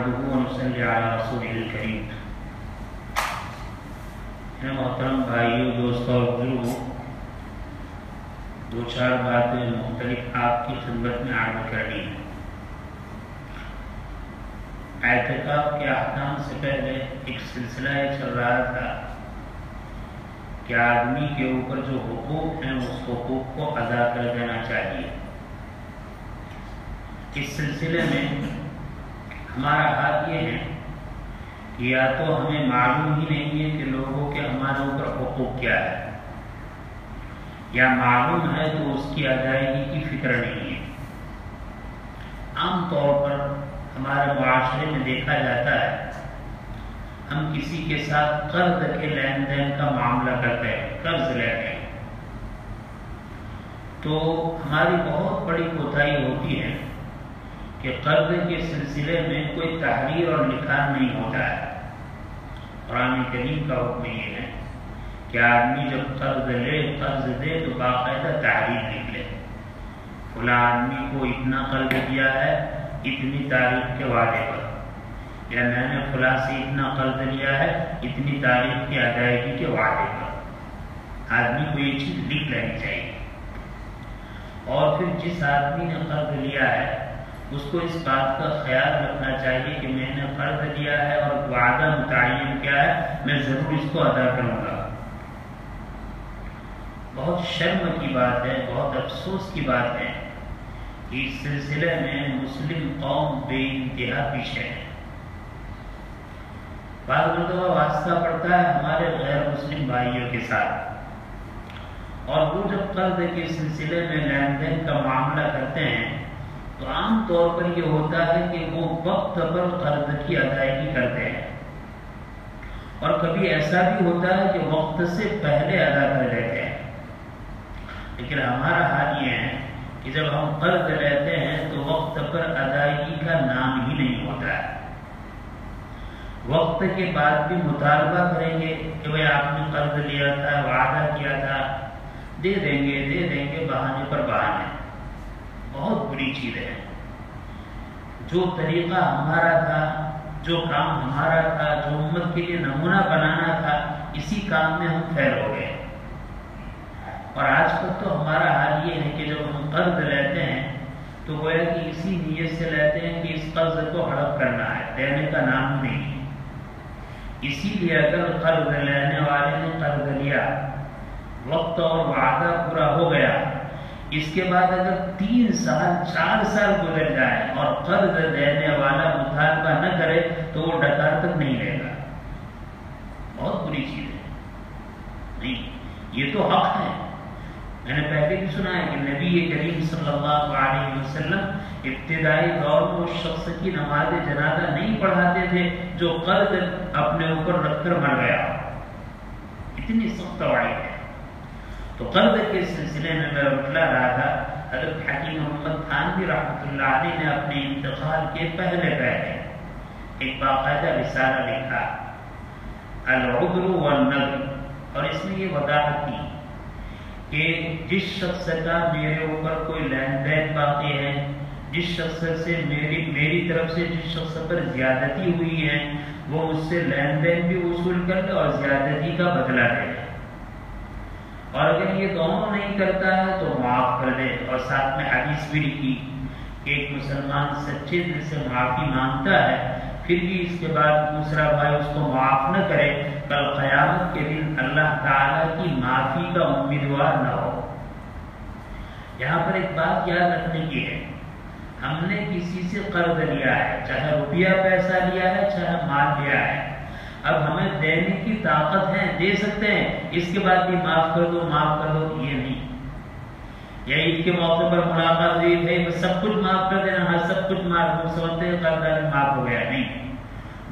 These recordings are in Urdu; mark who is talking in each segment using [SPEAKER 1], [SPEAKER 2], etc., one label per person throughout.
[SPEAKER 1] نحمده ونصلي على رسوله الكريم۔ محترم بھائیوں، دوستوں اور بزرگوں، دو چار باتیں مختلف آپ کی خدمت میں عرض کرنی ہے۔ اعتکاف کے احکام سے پہلے ایک سلسلہ چل رہا تھا کہ آدمی کے اوپر جو حقوق ہیں اس حقوق کو ادا کر دینا چاہیے۔ اس سلسلے میں ہمارا حال یہ ہے کہ یا تو ہمیں معلوم ہی نہیں ہے کہ لوگوں کے ہمارے اوپر حقوق کیا ہے، یا معلوم ہے تو اس کی ادائیگی کی فکر نہیں ہے۔ عام طور پر ہمارے معاشرے میں دیکھا جاتا ہے، ہم کسی کے ساتھ قرض کے لین دین کا معاملہ کرتے ہیں، قرض لیتے ہیں، تو ہماری بہت بڑی کوتاہی ہوتی ہے کہ قرض کے سلسلے میں کوئی تحریر اور لکھان نہیں ہوتا ہے۔ قرآن کریم کا حکم یہ ہے کہ آدمی جب قرض دے تو باقاعدہ تحریر لکھ لے، فلاں آدمی کو اتنا قرض دیا ہے اتنی تاریخ کے وعدے پر، یا میں نے فلاں سے اتنا قرض لیا ہے اتنی تاریخ کی ادائیگی کے وعدے پر۔ آدمی کو یہ چیز لکھ لینی چاہیے، اور پھر جس آدمی نے قرض لیا ہے اس کو اس بات کا خیال رکھنا چاہیے کہ میں نے قرض لیا ہے اور وعدہ متعین کیا ہے، میں ضرور اس کو ادا کروں گا۔ بہت شرم کی بات ہے، بہت افسوس کی بات ہے کہ اس سلسلے میں مسلم قوم بے انتہا پیچھے ہے۔ بعض مرتبہ واسطہ پڑتا ہے ہمارے غیر مسلم بھائیوں کے ساتھ، اور وہ جب قرض کے سلسلے میں لین دین کا معاملہ کرتے ہیں تو عام طور پر یہ ہوتا ہے کہ وہ وقت پر قرض کی ادائیگی کرتے ہیں، اور کبھی ایسا بھی ہوتا ہے کہ وقت سے پہلے ادا کر لیتے ہیں۔ لیکن ہمارا حال یہ ہے کہ جب ہم قرض لیتے ہیں تو وقت پر ادائیگی کا نام ہی نہیں ہوتا ہے۔ وقت کے بعد بھی مطالبہ کریں گے کہ بھائی آپ نے قرض لیا تھا، وعدہ کیا تھا، دے دیں گے، بہانے پر بہانے۔ بہت بری چیز ہے۔ جو طریقہ ہمارا تھا، جو کام ہمارا تھا، جو امت کے لیے نمونہ بنانا تھا، اسی کام میں ہم فیل ہو گئے۔ اور آج کل تو ہمارا حال یہ ہے کہ جب ہم قرض لیتے ہیں تو گویا کہ اسی نیت سے لیتے ہیں کہ اس قرض کو ہڑپ کرنا ہے، دینے کا نام نہیں۔ اسی لیے اگر قرض لینے والے نے قرض لیا، وقت اور وعدہ پورا ہو گیا، اس کے بعد اگر 3 سال 4 سال گزر جائے اور قرض دینے والا مطالبہ نہ کرے تو وہ ڈکار تک نہیں لے گا۔ بہت بری چیز ہے۔ نہیں، یہ تو حق ہے۔ میں نے پہلے بھی سنا ہے کہ نبی کریم صلی اللہ علیہ وسلم ابتدائی دور میں اس شخص کی نماز جنازہ نہیں پڑھاتے تھے جو قرض اپنے اوپر رکھ کر مر گیا۔ اتنی سخت وعید ہے۔ تو قرض کے سلسلے میں میں بتلا رہا تھا، حضرت حکیم محمد تھانوی رحمۃ اللہ علیہ نے اپنے انتقال کے پہلے ایک باقاعدہ رسالہ لکھا، العذر والنذر، اور اس میں یہ وضاحت کی کہ جس شخص کا میرے اوپر کوئی لین دین باقی ہے، جس شخص سے میری طرف سے جس شخص پر زیادتی ہوئی ہے، وہ مجھ سے لین دین بھی وصول کر لے اور زیادتی کا بدلہ دے، اور اگر یہ دونوں نہیں کرتا ہے تو معاف کر دے۔ اور ساتھ میں حدیث بھی لکھی کہ ایک مسلمان سچے دل سے معافی مانگتا ہے، پھر بھی اس کے بعد دوسرا بھائی اس کو معاف نہ کرے، کل قیامت کے دن اللہ تعالیٰ کی معافی کا امیدوار نہ ہو۔ یہاں پر ایک بات یاد رکھنے کی ہے، ہم نے کسی سے قرض لیا ہے، چاہے روپیہ پیسہ لیا ہے، چاہے مال لیا ہے، اب ہمیں دینے کی طاقت ہے، دے سکتے ہیں، اس کے بعد بھی معاف کر دو، یہ نہیں۔ یا عید کے موقع پر ملاقات ہوئی ہے، بس سب کچھ معاف کر دینا، ہاں سب کچھ معاف، ہم سمجھتے ہیں قرض معاف ہو گیا، نہیں۔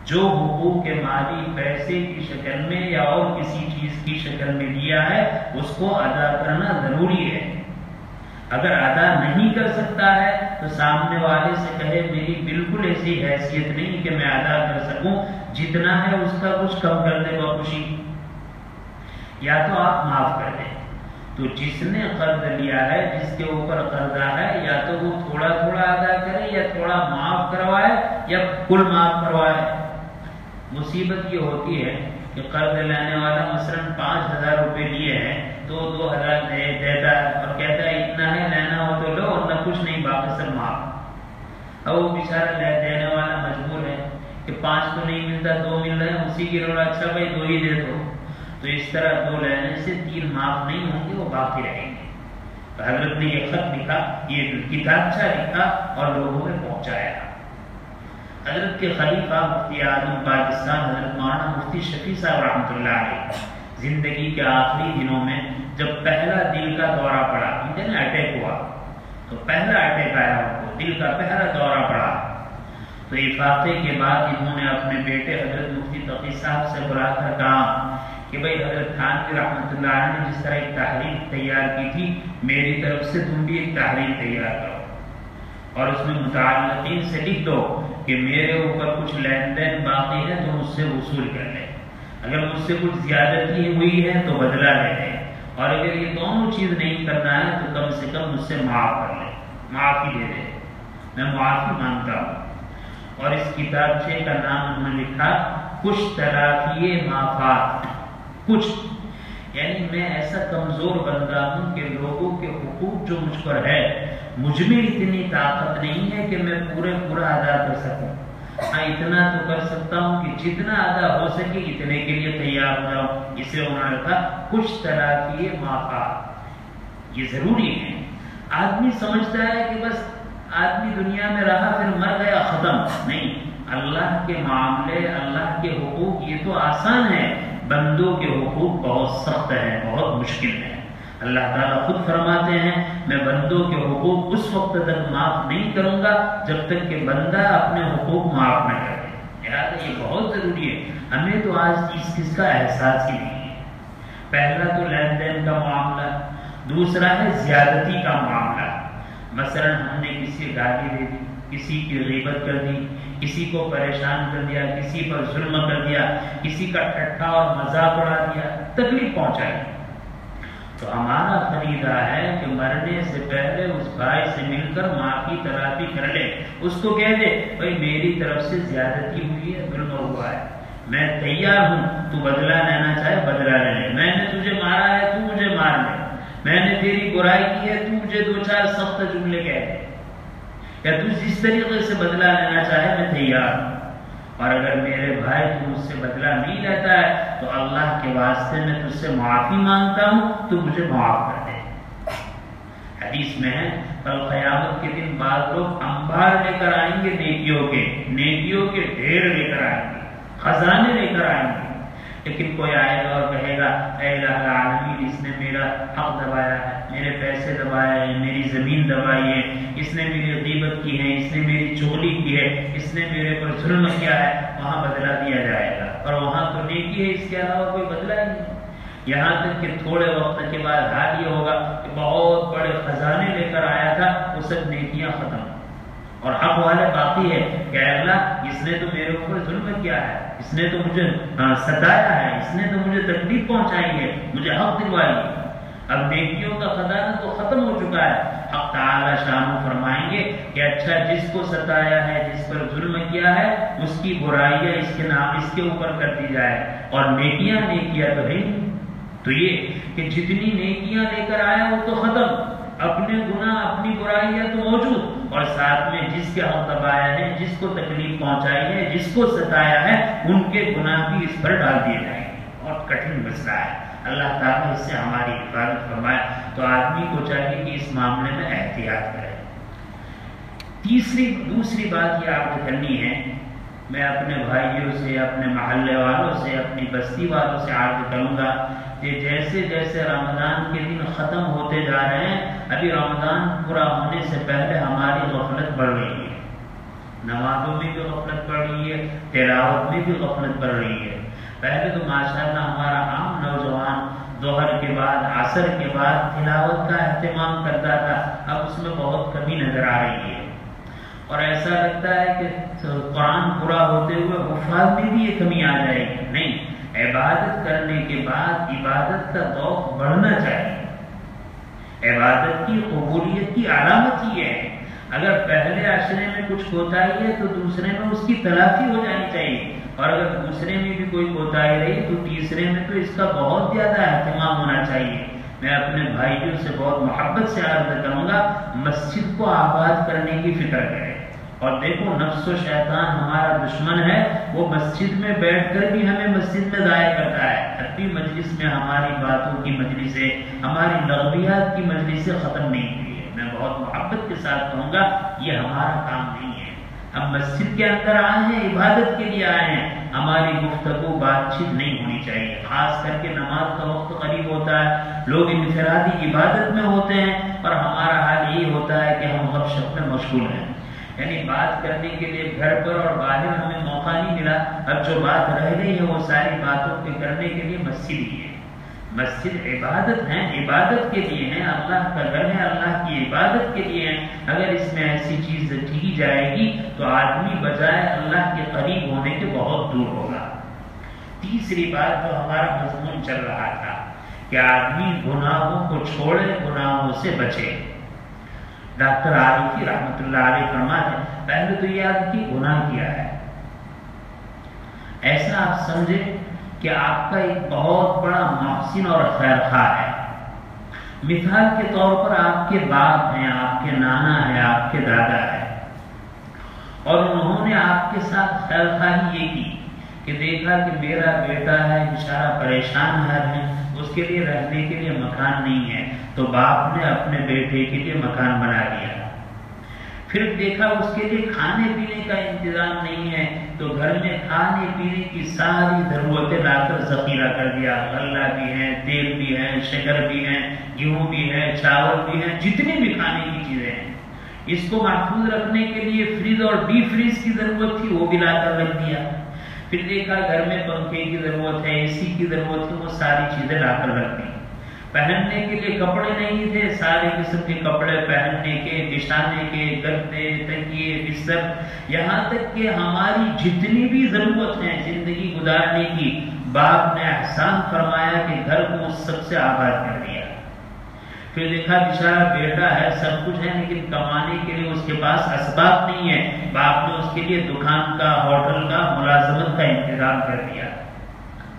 [SPEAKER 1] جو حقوق کے مالی پیسے کی شکل میں یا اور کسی چیز کی شکل میں لیا ہے اس کو ادا کرنا ضروری ہے۔ اگر ادا نہیں کر سکتا ہے تو سامنے والے سے کہے میری بالکل ایسی حیثیت نہیں کہ میں ادا کر سکوں، جتنا ہے اس کا کچھ کم کر دے بخوشی، یا تو آپ معاف کر دیں۔ تو جس نے قرض لیا ہے، جس کے اوپر قرضہ ہے، یا تو وہ تھوڑا تھوڑا ادا کرے یا تھوڑا معاف کروائے یا کل معاف کروائے۔ مصیبت یہ ہوتی ہے کہ قرض لینے والا مثلا 5,000 روپے لیے ہیں تو 2,000 دیتا ہے اور کہتا ہے اتنا ہے، لینا ہو تو لو اور نہ کچھ نہیں، باقی سب معاف۔ اب وہ بیچارہ دینے والا مجبور ہے کہ 5 تو نہیں ملتا، 2 مل رہے ہیں، اسی کی روڑا، اچھا بھائی 2 ہی دے دو۔ تو اس طرح 2 لینے سے 3 معاف نہیں ہوں گے، وہ باقی رہیں گے۔ تو حضرت نے یہ خط لکھا، یہ کتابچہ لکھا اور لوگوں میں پہنچایا۔ حضرت کے خلیفہ مفتی اعظم پاکستان حضرت مولانا مفتی شفیع صاحب رحمۃ اللہ علیہ زندگی کے آخری دنوں میں جب پہلا دل کا دورہ پڑا، اٹیک ہوا، تو پہلا اٹیک آیا ان کو، دل کا پہلا دورہ پڑا، تو افاقے کے بعد انہوں نے اپنے بیٹے حضرت مفتی تقی صاحب سے بلا کر کہا کہ بھائی حضرت تھانوی رحمۃ اللہ علیہ نے جس طرح ایک تحریر تیار کی تھی، میری طرف سے تم بھی ایک تحریر تیار کرو اور اس میں متعلقین سے لکھ دو کہ میرے اوپر کچھ لین دین باقی ہے تو مجھ سے وصول کر لیں، اگر مجھ سے کچھ زیادتی ہوئی ہے تو بدلہ لے لیں، اور اگر یہ دونوں چیز نہیں کرنا ہے تو کم سے کم مجھ سے معاف کر لیں، معافی دے دیں، میں معافی مانگتا ہوں۔ اور اس کتابچے کا نام انہوں نے لکھا کچھ تلافی مافات، کچھ یعنی میں ایسا کمزور بندہ ہوں کہ لوگوں کے حقوق جو مجھ پر ہے، مجھ میں اتنی طاقت نہیں ہے کہ میں پورا ادا کر سکوں، ہاں اتنا تو کر سکتا ہوں کہ جتنا ادا ہو سکے اتنے کے لیے تیار ہو جاؤں۔ اسے انہوں نے کہا کچھ تلافی مافات، یہ ضروری ہے۔ آدمی سمجھتا ہے کہ بس آدمی دنیا میں رہا پھر مر گیا ختم، نہیں، اللہ کے معاملے، اللہ کے حقوق یہ تو آسان ہے، بندوں کے حقوق بہت سخت ہیں، بہت مشکل ہیں۔ اللہ تعالیٰ خود فرماتے ہیں میں بندوں کے حقوق اس وقت تک معاف نہیں کروں گا جب تک کہ بندہ اپنے حقوق معاف نہ کرے، لہٰذا یہ بہت ضروری ہے۔ ہمیں تو آج اس چیز کا احساس ہی نہیں ہے۔ پہلا تو لین دین کا معاملہ، دوسرا ہے زیادتی کا معاملہ، مثلا ہم نے کسی گالی دے دی، کسی کی غیبت کر دی، کسی کو پریشان کر دیا، کسی پر ظلم کر دیا، کسی کا ٹھٹھا اور مذاق اڑا دیا، تکلیف پہنچائی، تو ہمارا فریضہ ہے کہ مرنے سے پہلے اس بھائی سے مل کر معافی تلافی کر لے، اس کو کہہ دے بھائی میری طرف سے زیادتی ہوئی ہے، ظلم ہوا ہے، میں تیار ہوں، تو بدلہ لینا چاہے بدلہ لے لے، میں نے تجھے مارا ہے تو مجھے مار لے، میں نے تیری برائی کی ہے تو مجھے 2-4 سخت جملے کہہ دے، یا تو جس طریقے سے بدلہ لینا چاہے میں تیار ہوں، اور اگر میرے بھائی تو مجھ سے بدلہ نہیں لیتا ہے تو اللہ کے واسطے میں تجھ سے معافی مانگتا ہوں تو مجھے معاف کر دے۔ حدیث میں ہے کل قیامت کے دن بعض لوگ انبار لے کر آئیں گے، نیکیوں کے ڈھیر لے کر آئیں گے، خزانے لے کر آئیں گے، لیکن کوئی آئے گا اور کہے گا اے الہ العالمین اس نے میرا حق دبایا ہے، میرے پیسے دبائے ہیں، میری زمین دبائی ہے، اس نے میری غیبت کی ہے، اس نے میری چغلی کی ہے، اس نے میرے پر ظلم کیا ہے، وہاں بدلہ دیا جائے گا، اور وہاں تو نیکی ہے، اس کے علاوہ کوئی بدلہ ہی نہیں۔ یہاں تک کہ تھوڑے وقت کے بعد حال یہ ہوگا کہ بہت بڑے خزانے لے کر آیا تھا، وہ سب نیکیاں ختم، اور حق والے باقی ہے کہ اللہ اس نے تو میرے اوپر ظلم کیا ہے، اس نے تو مجھے ستایا ہے، اس نے تو مجھے تکلیف پہنچائی ہے، مجھے حق دلوائی ہے۔ اب نیکیوں کا خزانہ تو ختم ہو چکا ہے، حق تعالی شان فرمائیں گے کہ اچھا جس کو ستایا ہے، جس پر ظلم کیا ہے، اس کی برائیاں اس کے اوپر کر دی جائے، اور نیکیاں تو ہے، تو یہ کہ جتنی نیکیاں لے کر آیا وہ تو ختم، اپنے گناہ اپنی برائیاں تو موجود، اور ساتھ میں جس کے حق دبایا ہے، جس کو تکلیف پہنچائی ہے، جس کو ستایا ہے، ان کے گناہ بھی اس پر ڈال دیے جائیں گے۔ بہت کٹھن مسئلہ ہے، اللہ تعالیٰ اس سے ہماری حفاظت فرمائے۔ تو آدمی کو چاہیے کہ اس معاملے میں احتیاط کرے۔ دوسری بات یہ آپ کو کرنی ہے، میں اپنے بھائیوں سے، اپنے محلے والوں سے، اپنی بستی والوں سے عرض کروں گا کہ جیسے جیسے رمضان کے دن ختم ہوتے جا رہے ہیں، ابھی رمضان پورا ہونے سے پہلے ہماری غفلت بڑھ رہی ہے، نمازوں میں بھی غفلت بڑھ رہی ہے، تلاوت میں بھی غفلت بڑھ رہی ہے۔ پہلے تو ماشاءاللہ ہمارا عام نوجوان ظہر کے بعد، عصر کے بعد تلاوت کا اہتمام کرتا تھا، اب اس میں بہت کمی نظر آ رہی ہے، اور ایسا لگتا ہے کہ قرآن پورا ہوتے ہوئے حفاظ میں بھی یہ کمی آ جائے گی۔ نہیں، عبادت کرنے کے بعد عبادت کا ذوق بڑھنا چاہیے، عبادت کی قبولیت کی علامت ہی ہے۔ اگر پہلے عشرے میں کچھ کوتاہی ہے تو دوسرے میں اس کی تلافی ہو جانی چاہیے، اور اگر دوسرے میں بھی کوئی کوتاہی رہی تو تیسرے میں تو اس کا بہت زیادہ اہتمام ہونا چاہیے۔ میں اپنے بھائیوں سے بہت محبت سے عرض کروں گا، مسجد کو آباد کرنے کی فکر کریں۔ اور دیکھو، نفس و شیطان ہمارا دشمن ہے، وہ مسجد میں بیٹھ کر بھی ہمیں مسجد میں ضائع کرتا ہے۔ عربی مجلس میں ہماری باتوں کی مجلسیں، ہماری لغویات کی مجلسیں ختم نہیں ہوئی ہے۔ میں بہت محبت کے ساتھ کہوں گا، یہ ہمارا کام نہیں ہے۔ ہم مسجد کے اندر آئے ہیں، عبادت کے لیے آئے ہیں، ہماری گفتگو بات چیت نہیں ہونی چاہیے۔ خاص کر کے نماز کا وقت قریب ہوتا ہے، لوگ انفرادی عبادت میں ہوتے ہیں، اور ہمارا حال یہی ہوتا ہے کہ ہم غب شپ میں مشغول ہیں، یعنی بات کرنے کے لیے گھر پر اور باہر ہمیں موقع نہیں ملا۔ اب جو بات رہ گئی ہے وہ ساری باتوں کے کرنے کے لیے مسجد ہی ہے۔ مسجد عبادت ہے، عبادت کے لیے ہے، اللہ کا گھر ہے، اللہ کی عبادت کے لیے ہے۔ اگر اس میں ایسی چیز کی جائے گی تو آدمی بجائے اللہ کے قریب ہونے کے بہت دور ہوگا۔ تیسری بات جو ہمارا مضمون چل رہا تھا کہ آدمی گناہوں کو چھوڑے، گناہوں سے بچے۔ ڈاکٹر عارفی رحمۃ اللہ علیہ فرماتے ہیں، پہلے تو یاد کی گناہ کیا ہے، ایسا آپ سمجھے کہ آپ کا ایک بہت بڑا محسن اور خیر خواہ ہے۔ مثال کے طور پر آپ کے باپ ہیں، آپ کے نانا ہے، آپ کے دادا ہے، اور انہوں نے آپ کے ساتھ خیر خواہی یہ کی کہ دیکھا کہ میرا بیٹا ہے بیچارہ پریشان ہے، اس کے لیے رہنے کے لیے مکان نہیں ہے، تو باپ نے اپنے بیٹے کے لیے مکان بنا دیا۔ پھر دیکھا اس کے لیے کھانے پینے کا انتظام نہیں ہے، تو گھر میں کھانے پینے کی ساری ضرورتیں لا کر ذخیرہ کر دیا۔ غلہ بھی ہے، تیل بھی ہے، شکر بھی ہے، گیہوں بھی ہے، چاول بھی ہے، جتنی بھی کھانے کی چیزیں ہیں، اس کو محفوظ رکھنے کے لیے فریز اور ڈی فریز کی ضرورت تھی، وہ بھی لا کر رکھ دیا۔ پھر دیکھا گھر میں پنکھے کی ضرورت ہے، اے سی کی ضرورت ہے، وہ ساری چیزیں لا کر رکھ دی۔ پہننے کے لیے کپڑے نہیں تھے، سارے قسم کے کپڑے پہننے کے، بچھانے کے، گدے، تکیے، بستر، یہاں تک کہ ہماری جتنی بھی ضرورت ہے زندگی گزارنے کی، باپ نے احسان فرمایا کہ گھر کو اس سب سے آباد کر دیا۔ پھر دیکھا بیچارہ بیٹا ہے، سب کچھ ہے، لیکن کمانے کے لیے اس کے پاس اسباب نہیں ہے، باپ نے اس کے لیے دکان کا، ہوٹل کا، ملازمت کا انتظام کر دیا،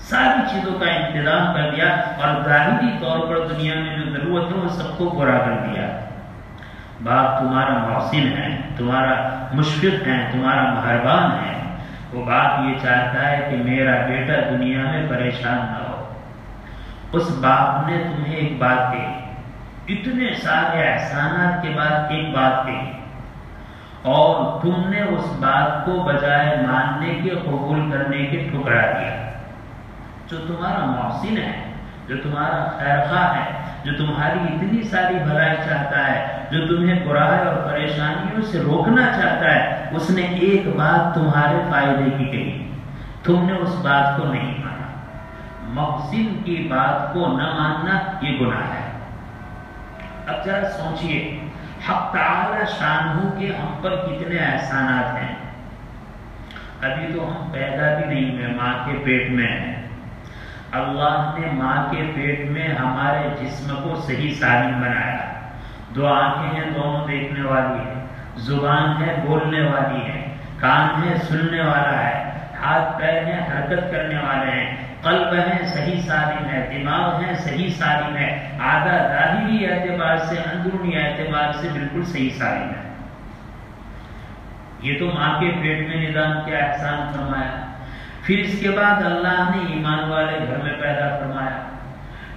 [SPEAKER 1] ساری چیزوں کا انتظام کر دیا، اور ظاہری طور پر دنیا میں جو ضرورت ہے وہ سب کو پورا کر دیا۔ باپ تمہارا محسن ہے، تمہارا مشفق ہے، تمہارا مہربان ہے، وہ باپ یہ چاہتا ہے کہ میرا بیٹا دنیا میں پریشان نہ ہو۔ اس باپ نے تمہیں ایک بات کہی، اتنے سارے احسانات کے بعد ایک بات کہی، اور تم نے اس بات کو بجائے ماننے کے، قبول کرنے کے ٹھکرا دیا۔ جو تمہارا محسن ہے، جو تمہارا خیر خواہ ہے، جو تمہاری اتنی ساری بھلائی چاہتا ہے، جو تمہیں برائی اور پریشانیوں سے روکنا چاہتا ہے، اس نے ایک بات تمہارے فائدے کی کہی، تم نے اس بات کو نہیں مانا۔ محسن کی بات کو نہ ماننا یہ گناہ ہے۔ اب ذرا سوچئے، حق تعالی شانہ کے ہم پر کتنے احسانات ہیں۔ ابھی تو ہم پیدا بھی نہیں ہوئے، ماں کے پیٹ میں ہیں، اللہ نے ماں کے پیٹ میں ہمارے جسم کو صحیح سالم بنایا، دو آنکھیں ہیں دونوں دیکھنے والی ہیں، زبان ہے بولنے والی ہے، کان ہے سننے والا ہے، ہاتھ پیر ہیں حرکت کرنے والے ہیں، قلب ہے صحیح سالم ہے، دماغ ہے صحیح سالم ہے، آدھا ظاہری اعتبار سے، اندرونی اعتبار سے بالکل صحیح سالم ہے۔ یہ تو ماں کے پیٹ میں نظام کیا احسان فرمایا۔ پھر اس کے بعد اللہ نے ایمان والے گھر میں پیدا فرمایا،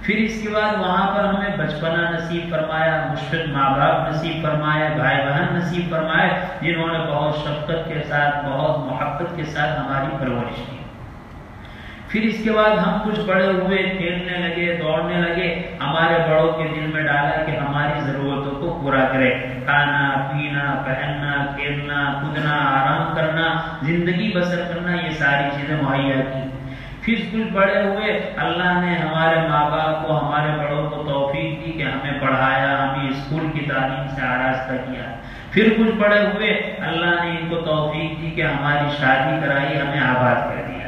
[SPEAKER 1] پھر اس کے بعد وہاں پر ہمیں بچپنا نصیب فرمایا، مشفق ماں باپ نصیب فرمائے، بھائی بہن نصیب فرمائے، جنہوں نے بہت شفقت کے ساتھ، بہت محبت کے ساتھ ہماری پرورش کی۔ پھر اس کے بعد ہم کچھ بڑے ہوئے، کھیلنے لگے، دوڑنے لگے، ہمارے بڑوں کے دل میں ڈالا کہ ہماری ضرورتوں کو پورا کرے، کھانا پینا، پہننا، کھیلنا، کودنا، آرام کرنا، زندگی بسر کرنا، یہ ساری چیزیں مہیا کی۔ پھر کچھ بڑے ہوئے، اللہ نے ہمارے ماں باپ کو، ہمارے بڑوں کو توفیق دی کہ ہمیں پڑھایا، ہمیں اسکول کی تعلیم سے آراستہ کیا۔ پھر کچھ بڑے ہوئے، اللہ نے ان کو توفیق دی کہ ہماری شادی کرائی، ہمیں آباد کر دیا۔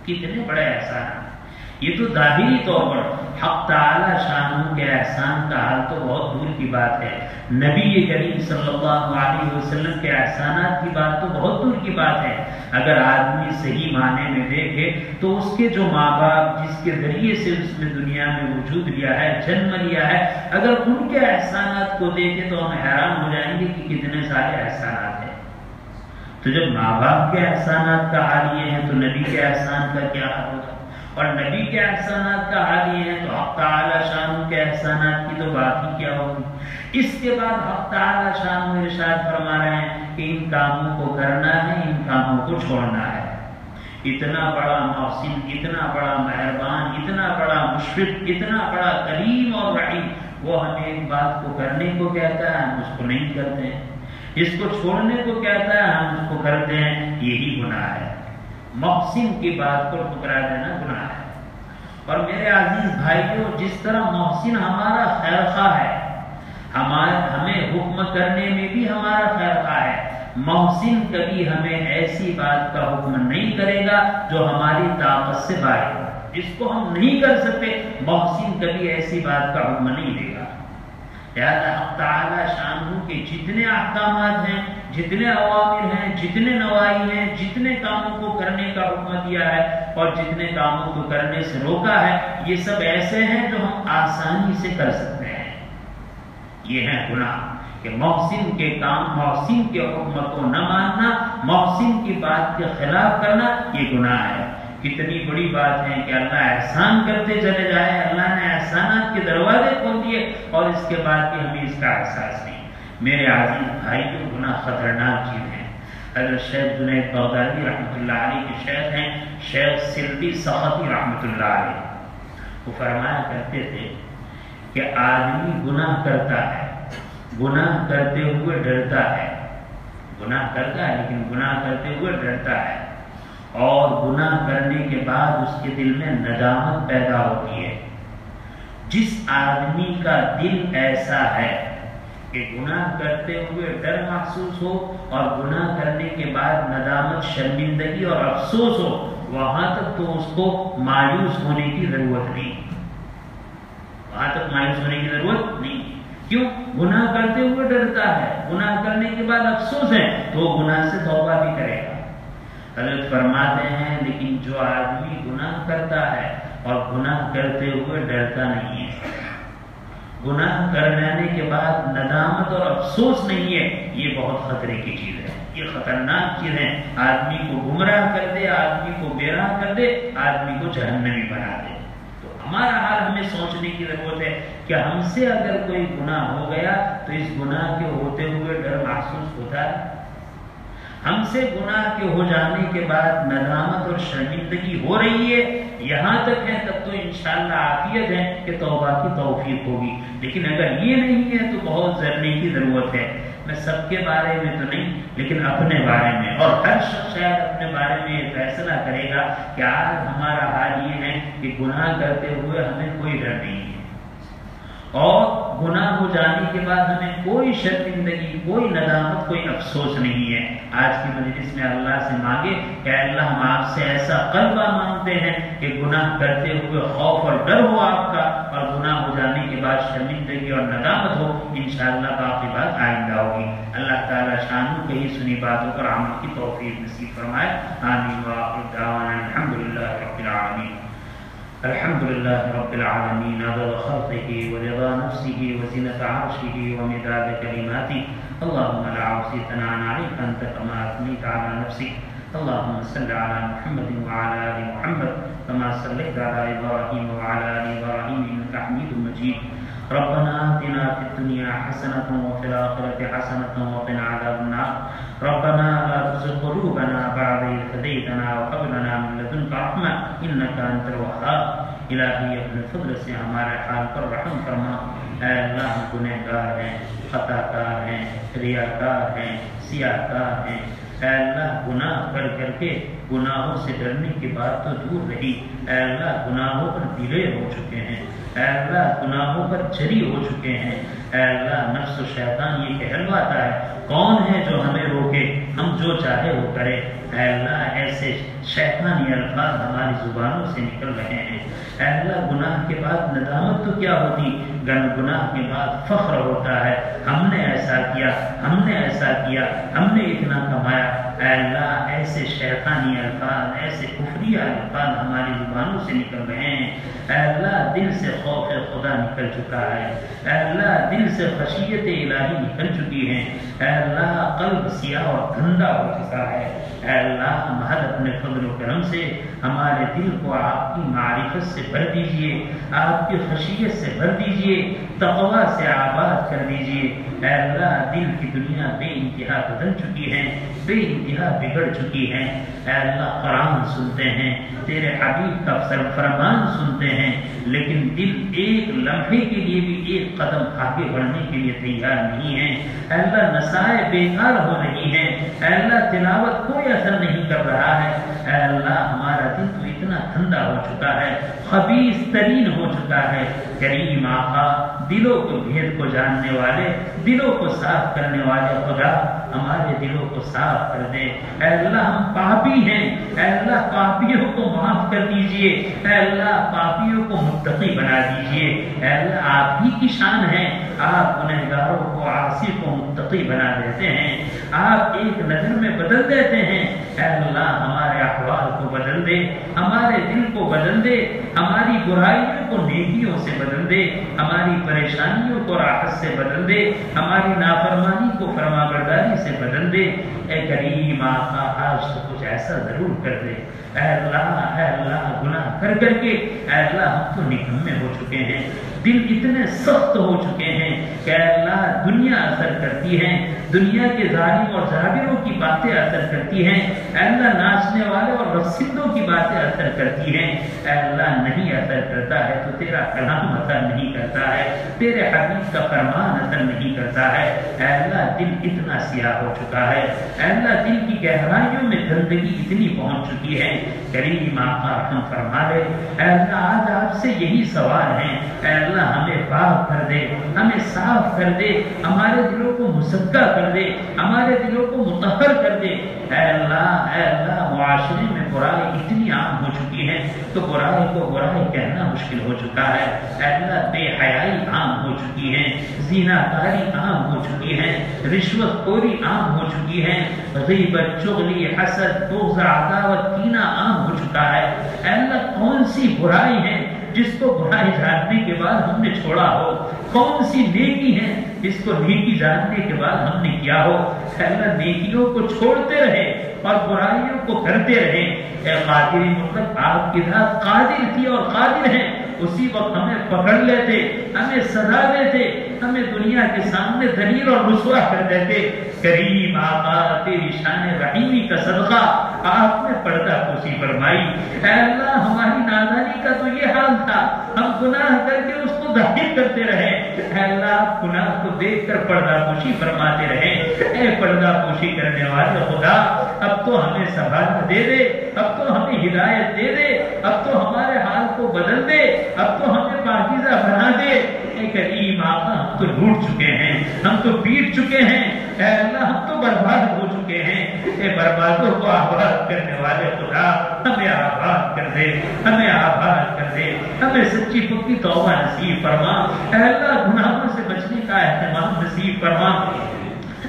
[SPEAKER 1] کتنے بڑے احسان ہیں۔ یہ تو ظاہری طور پر حق تعالی شانہ کے احسان کا حال تو بہت دور کی بات ہے، نبی کریم صلی اللہ علیہ وسلم کے احسانات کی بات تو بہت دور کی بات ہے۔ اگر آدمی صحیح معنی میں دیکھے تو اس کے جو ماں باپ جس کے ذریعے سے اس نے دنیا میں وجود لیا ہے، جنم لیا ہے، اگر ان کے احسانات کو دیکھے تو ہم حیران ہو جائیں گے کہ کتنے سارے احسانات ہیں۔ تو جب ماں باپ کے احسانات کا حال یہ ہے تو نبی کے احسان کا کیا حال ہوگا؟ اور نبی کے احسانات کا حال یہ ہے تو حق تعالی شان کے احسانات کی تو بات ہی کیا ہوگی۔ اس کے بعد حق تعالی شان ارشاد فرما رہے ہیں کہ ان کاموں کو کرنا ہے، ان کاموں کو چھوڑنا ہے۔ اتنا بڑا محسن، اتنا بڑا مہربان، اتنا بڑا مشفق، اتنا بڑا کریم اور رحیم، وہ ہمیں ایک بات کو کرنے کو کہتا ہے، ہم اس کو نہیں کرتے ہیں، اس کو چھوڑنے کو کہتا ہے، ہم اس کو کرتے ہیں، یہی گناہ ہے۔ محسن کی بات کو ٹھکرا دینا گناہ ہے۔ اور میرے عزیز بھائیوں، جس طرح محسن ہمارا خیر خواہ ہے، ہمیں حکم کرنے میں بھی ہمارا خیر خواہ ہے، محسن کبھی ہمیں ایسی بات کا حکم نہیں کرے گا جو ہماری طاقت سے باہر ہو، جس کو ہم نہیں کر سکتے، محسن کبھی ایسی بات کا حکم نہیں دے گا۔ لہذا حق تعالی شانہ کے جتنے احکامات ہیں، جتنے اوامر ہیں، جتنے نواہی ہیں، جتنے کاموں کو کرنے کا حکم دیا ہے اور جتنے کاموں کو کرنے سے روکا ہے، یہ سب ایسے ہیں جو ہم آسانی سے کر سکتے ہیں۔ یہ ہے گناہ کہ محسن کے کام، محسن کے حکم کو نہ ماننا، محسن کی بات کے خلاف کرنا، یہ گناہ ہے۔ کتنی بڑی بات ہے کہ اللہ احسان کرتے چلے جائے، اللہ نے احسانات کے دروازے کھول دیے اور اس کے بعد بھی ہمیں اس کا احساس نہیں۔ میرے عزیز بھائیوں، گناہ خطرناک چیز ہے۔ حضرت شیخ جنید بغدادی رحمۃ اللہ علیہ کے شیخ ہیں شیخ سلطی سختی رحمۃ اللہ علیہ، وہ فرمایا کرتے تھے کہ آدمی گناہ کرتا ہے، گناہ کرتے ہوئے ڈرتا ہے، گناہ کرتا ہے لیکن گناہ کرتے ہوئے ڈرتا ہے، اور گناہ کرنے کے بعد اس کے دل میں ندامت پیدا ہوتی ہے۔ جس آدمی کا دل ایسا ہے کہ گناہ کرتے ہوئے ڈر محسوس ہو اور گناہ کرنے کے بعد ندامت، شرمندگی اور افسوس ہو، وہاں تک تو اس کو مایوس ہونے کی ضرورت نہیں، وہاں تک مایوس ہونے کی ضرورت نہیں۔ کیوں؟ گناہ کرتے ہوئے ڈرتا ہے، گناہ کرنے کے بعد افسوس ہے تو وہ گناہ سے توبہ بھی کرے گا۔ حضرت فرماتے ہیں لیکن جو آدمی گناہ کرتا ہے اور گناہ کرتے ہوئے ڈرتا نہیں ہے، گناہ کر لینے کے بعد ندامت اور افسوس نہیں ہے، یہ بہت خطرے کی چیز ہے، یہ خطرناک چیز ہے، آدمی کو گمراہ کر دے، آدمی کو بے راہ کر دے، آدمی کو جہنمی بنا دے۔ تو ہمارا حال ہمیں سوچنے کی ضرورت ہے کہ ہم سے اگر کوئی گناہ ہو گیا تو اس گناہ کے ہوتے ہوئے ڈر محسوس ہوتا ہے؟ ہم سے گناہ کے ہو جانے کے بعد ندامت اور شرمندگی ہو رہی ہے، یہاں تک ہے تب تو انشاءاللہ عافیت ہے کہ توبہ کی توفیق ہوگی، لیکن اگر یہ نہیں ہے تو بہت ضرورت کی ضرورت ہے۔ میں سب کے بارے میں تو نہیں لیکن اپنے بارے میں، اور ہر شخص شاید اپنے بارے میں یہ فیصلہ کرے گا کہ آج ہمارا حال یہ ہے کہ گناہ کرتے ہوئے ہمیں کوئی ڈر نہیں ہے، اور گناہ ہو جانے کے بعد ہمیں کوئی شرمندگی، کوئی ندامت، کوئی افسوس نہیں ہے۔ آج کی مجلس میں اللہ سے مانگے کہ اللہ ہم آپ سے ایسا قلبہ مانگتے ہیں کہ گناہ کرتے ہوئے خوف اور ڈر ہو آپ کا، اور گناہ ہو جانے کے بعد شرمندگی اور ندامت ہو، انشاءاللہ باقی بات آئندہ ہوگی۔ اللہ تعالیٰ شانہ کہی سنی باتوں پر عمل کی توفیق نصیب فرمائے، آمین وآخر دعوانا الحمدللہ رب العالمین۔ الحمد لله رب العالمين عدد خلقه ورضا نفسه وزنة عرشه ومداد كلماته اللهم لا أحصي ثناء عليك أنت كما أثنيت على نفسك اللهم صل على محمد وعلى آل محمد كما صليت على إبراهيم وعلى آل إبراهيم إنك حميد مجيد ربنا آتنا في الدنيا حسنة وفي الآخرة حسنة وقنا عذاب النار ربنا لا تزغ قلوبنا بعد إذ هديتنا وهب لنا من لدنك رحمة إنك أنت الوهاب الہی اپنے فضل سے ہمارے حال پر رحم فرما۔ اے اللہ ہم گنہگار ہیں، خطا کار ہیں، ریاکار ہیں، سیاہ کار ہیں، اے اللہ گناہ کر کر کے گناہوں سے ڈرنے کی بات تو دور رہی، اے اللہ گناہوں پر دلے ہو چکے ہیں، اے اللہ گناہوں پر جری ہو چکے ہیں، اے اللہ نفس و شیطان یہ کہلواتا ہے کون ہے جو ہمیں روکے، ہم جو چاہے وہ کرے، اے اللہ ایسے شیطانی الفاظ ہماری زبانوں سے نکل رہے ہیں، اے اللہ گناہ کے بعد ندامت تو کیا ہوتی، گناہ کے بعد فخر ہوتا ہے، ہم نے ایسا کیا، ہم نے ایسا کیا، ہم نے اتنا کمایا، اے اللہ ایسے شیطانی الفاظ، ایسے کفری الفاظ ہماری زبانوں سے نکل رہے ہیں، اے اللہ دل سے خوف خدا نکل چکا ہے، اے اللہ دل سے خشیت الہی نکل چکی ہے، اے اللہ قلب سیاہ اور گندا ہو چکا ہے، اے اللہ محض اپنے فضل و کرم سے ہمارے دل کو آپ کی معرفت سے بھر دیجئے، آپ کی خشیت سے بھر دیجئے، تقوی سے آباد کر دیجئے، اے اللہ دل کی دنیا بے انتہا بدل چکی ہے، بے انتہا بگڑ چکی ہے، اے اللہ قرآن سنتے ہیں، تیرے حبیب کا فرمان سنتے ہیں، لیکن دل ایک لمحے کے لیے بھی ایک قدم آگے بڑھنے کے لیے تیار نہیں ہے، اے اللہ نصائح بیکار ہو رہی ہیں، اے اللہ تلاوت کوئی اثر نہیں کر رہا ہے، اے اللہ ہمارا دل تو اتنا گندا ہو چکا ہے، خبیث ترین ہو چکا ہے، کریم آقا دلوں کو بھید کو جاننے والے، دلوں کو صاف کرنے والے خدا ہمارے دلوں کو صاف کر دے، اے اللہ ہم پاپی ہیں، اے اللہ پاپیوں کو معاف کر دیجئے، اے اللہ پاپیوں کو متقی بنا دیجئے، اے اللہ آپ ہی کی شان ہے، آپ گنہگاروں کو عاصی کو متقی بنا دیتے ہیں، آپ ایک نظر میں بدل دیتے ہیں، اے اللہ ہمارے احوال کو بدل دے، ہمارے دل کو بدل دے، ہماری برائیوں کو نیکیوں سے بدل دے، ہماری پریشانیوں کو راحت سے بدل دے، ہماری نافرمانی کو فرما برداری سے بدل دے، اے کریم آقا آج تو کچھ ایسا ضرور کر دے، اے اللہ گناہ کر کر کے اے اللہ ہم تو نکمے ہو چکے ہیں، دل اتنے سخت ہو چکے ہیں کہ اے اللہ دنیا اثر کرتی ہے، دنیا کے ظالم اور جابروں کی باتیں اثر کرتی ہیں، اے اللہ ناچنے والے اور رقصندوں کی باتیں اثر کرتی ہیں، اے اللہ نہیں اثر کرتا ہے تو تیرا کلام اثر نہیں کرتا ہے، تیرے حبیب کا فرمان اثر نہیں کرتا ہے، اے اللہ دل اتنا سیاہ ہو چکا ہے، اے اللہ دل کی گہرائیوں میں گندگی اتنی پہنچ چکی ہے، کریم آقا رحم فرما دے، اے اللہ آج آپ سے یہی سوال ہے، اے اللہ ہمیں پاک کر دے، ہمیں صاف کر دے، ہمارے دلوں کو مصدع کر دے، ہمارے دلوں کو مطہر کر دے، اے اللہ معاشرے میں برائی اتنی عام ہو چکی ہے تو برائی کو برائی کہنا مشکل ہو چکا ہے، اے اللہ بے حیائی عام ہو چکی ہے، زنا کاری عام ہو چکی ہے، رشوت خوری عام ہو چکی ہے، غیبت چغلی حسد بغض عداوت کینہ عام ہو چکا ہے، اے اللہ کون سی برائی ہے جس کو برائی جاننے کے بعد ہم نے چھوڑا ہو، کون سی نیکی ہے جس کو نیکی جاننے کے بعد ہم نے کیا ہو، اے اللہ نیکیوں کو چھوڑتے رہے اور برائیوں کو کرتے رہے، اے قادر مطلق آپ کی ذات قادر تھی اور قادر ہیں، اسی وقت ہمیں پکڑ لیتے، ہمیں سزا دیتے، ہمیں دنیا کے سامنے ذلیل اور رسوا کر دیتے، کریم آقا تیری شان رحیمی کا صدقہ آپ نے پردہ پوشی فرمائی، اے اللہ ہماری نادانی کا تو یہ حال تھا، ہم گناہ کر کے اس کو ظاہر کرتے رہے، اے اللہ گناہ کو دیکھ کر پردہ پوشی فرماتے رہے، اے پردہ پوشی کرنے والے خدا اب تو ہمیں سبات دے دے، اب تو ہمیں ہدایت دے دے، اب تو ہمارے حال کو بدل دے، اب تو ہمیں پاکیزہ بنا دے، اے کریم آقا ہم تو لوٹ چکے ہیں، ہم تو پیٹ چکے ہیں، اے اللہ ہم تو برباد ہو چکے ہیں، اے بربادوں کو آباد کرنے والے خدا ہمیں آباد کر دے، ہمیں آباد کر دے، ہمیں سچی پکی توبہ نصیب فرما، اے اللہ گناہوں سے بچنے کا اہتمام نصیب فرما،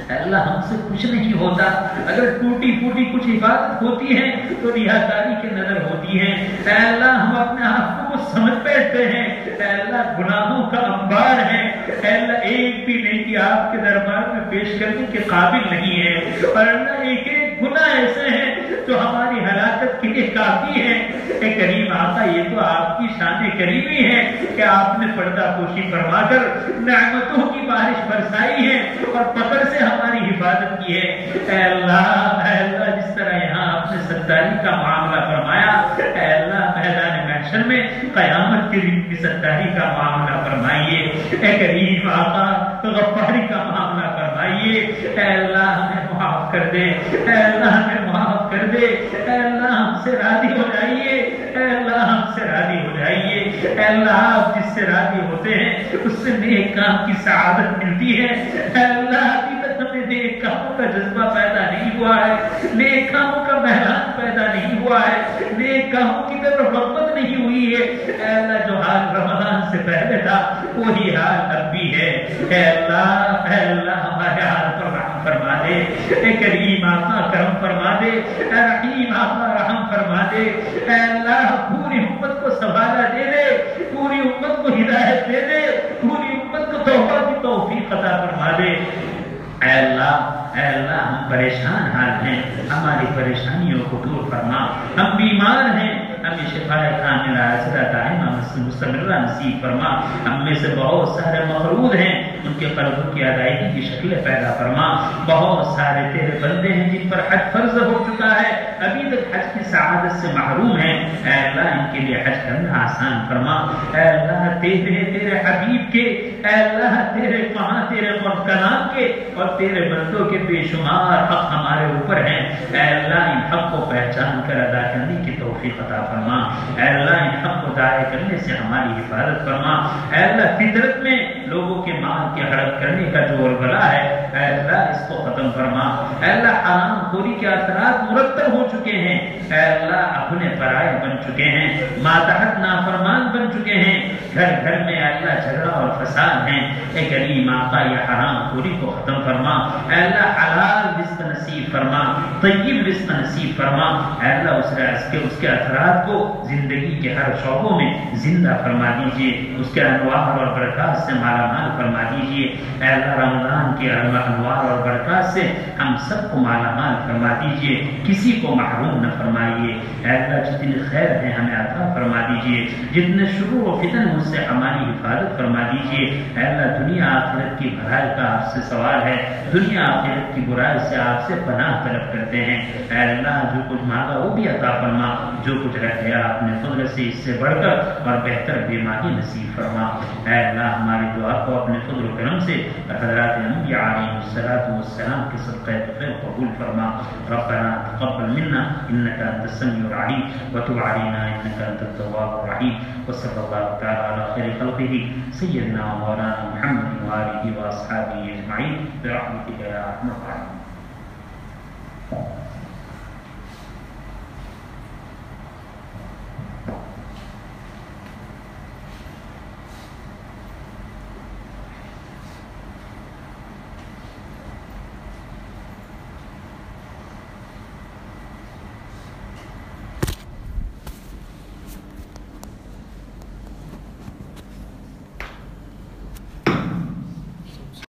[SPEAKER 1] اے اللہ ہم سے کچھ نہیں ہوتا، اگر ٹوٹی پھوٹی کچھ عبادت ہوتی ہے تو ریاکاری کی نظر ہوتی ہے، اے اللہ ہم اپنے آپ کو سمجھ بیٹھتے ہیں، اے اللہ گناہوں کا انبار ہے، اے اللہ ایک بھی نیکی آپ کے دربار میں پیش کرنے کے قابل نہیں ہے، اور اللہ ایک ایک گناہ ایسے ہیں جو ہماری ہلاکت کے لیے کافی ہے، اے کریم آقا یہ تو آپ کی شان کریمی ہے کہ آپ نے پردہ پوشی فرما کر نعمتوں کی بارش برسائی ہے اور پکڑ سے ہماری حفاظت کی ہے، اے اللہ جس طرح یہاں آپ نے ستاری کا معاملہ فرمایا، اے اللہ میدان محشر میں قیامت کے دن کی ستاری کا معاملہ فرمائیے، اے کریم آقا غفاری کا معاملہ فرمائیے، فرمائیے، اے اللہ ہمیں معاف کر دے، اے اللہ ہمیں معاف کر دے، اے اللہ ہم سے راضی ہو جائیے، اے اللہ ہم سے راضی ہو جائیے، اے اللہ آپ جس سے راضی ہوتے ہیں اس سے نیک کام کی سعادت ملتی ہے، اے اللہ ابھی تک ہمیں نیک کاموں کا جذبہ پیدا نہیں ہوا ہے، نیک کاموں کا میلان پیدا نہیں ہوا ہے، نیک کاموں کی طرف رغبت نہیں ہوئی ہے، اے اللہ جو حال رمضان سے پہلے تھا وہی حال اب بھی ہے، اے اللہ ہمارے حال پر رحم فرما دے، اے کریم آقا کرم فرما دے، اے رحیم آقا رحم فرما دے، اے اللہ پوری امت کو سنبھالا دے دے، پوری امت کو ہدایت دے دے، پوری امت کو توبہ کی توفیق عطا فرما دے، اے اللہ ہم پریشان حال ہیں، ہماری پریشانیوں کو دور فرما، ہم بیمار ہیں، ہمیں شفاء کاملہ عاجلہ دائمہ مستمرہ نصیب فرما، ہم میں سے بہت سارے مقروض ہیں ان کے قرضوں کی ادائیگی کی شکلیں پیدا فرما، بہت سارے تیرے بندے ہیں جن پر حج فرض ہو چکا ہے ابھی تک حج کی سعادت سے محروم ہیں، اے اللہ ان کے لیے حج کرنا آسان فرما، اے اللہ تیرے حبیب کے، اے اللہ تیرے وہاں تیرے کلام کے اور تیرے بندوں کے بے شمار حق ہمارے اوپر ہیں، اے اللہ ان حق کو پہچان کر ادا کرنے کی توفیق عطا فرما، اے اللہ ان حق کو ضائع کرنے سے ہماری حفاظت فرما، اے اللہ فطرت میں لوگوں کے مال کے ہڑپ کرنے کا جو ولولہ ہے اے اللہ اس کو ختم فرما، اے اللہ حرام خوری کے اثرات مرتب ہو چکے ہیں، اے اللہ اپنے پرائے بن چکے ہیں، ماتحت نافرمان بن چکے ہیں، گھر گھر میں اے اللہ جھگڑا اور فساد ہیں، اے کریم آقا یہ حرام خوری کو ختم فرما، اے اللہ حلال رزق نصیب فرما، طیب رزق نصیب فرما، اے اللہ اس کے اثرات کو زندگی کے ہر شعبوں میں زندہ فرما دیجئے، اس کے انوار اور برکات سے مالا مال فرما دیجئے، اے اللہ رمضان کے انوار اور برکات سے ہم سب کو مالا مال فرما دیجئے، کسی کو محروم نہ فرمائیے، اے اللہ جتنی خیر ہے ہمیں عطا فرما دیجئے، جتنے شرور و فتن ان سے ہماری حفاظت فرما دیجئے، اے اللہ دنیا آخرت کی بھلائی کا آپ سے سوال ہے، دنیا آخرت کی برائی سے آپ سے پناہ طلب کرتے ہیں، اے اللہ جو کچھ مانگا وہ بھی عطا فرما، جو کچھ رہ گیا اپنے فضل سے اس سے بڑھ کر اور بہتر بیماری نصیب فرما، اے اللہ ہماری دعا کو اپنے فضل و کرم سے حضرات انبیاء علیہ السلام کے صدقہ خیر قبول فرما، ربنا تقبل منا انك انت السميع العليم وتب علينا انك انت التواب الرحيم، وصلى الله تعالى على خير خلقه سيدنا ومولانا محمد وآله واصحابه اجمعين برحمتك يا ارحم الراحمين.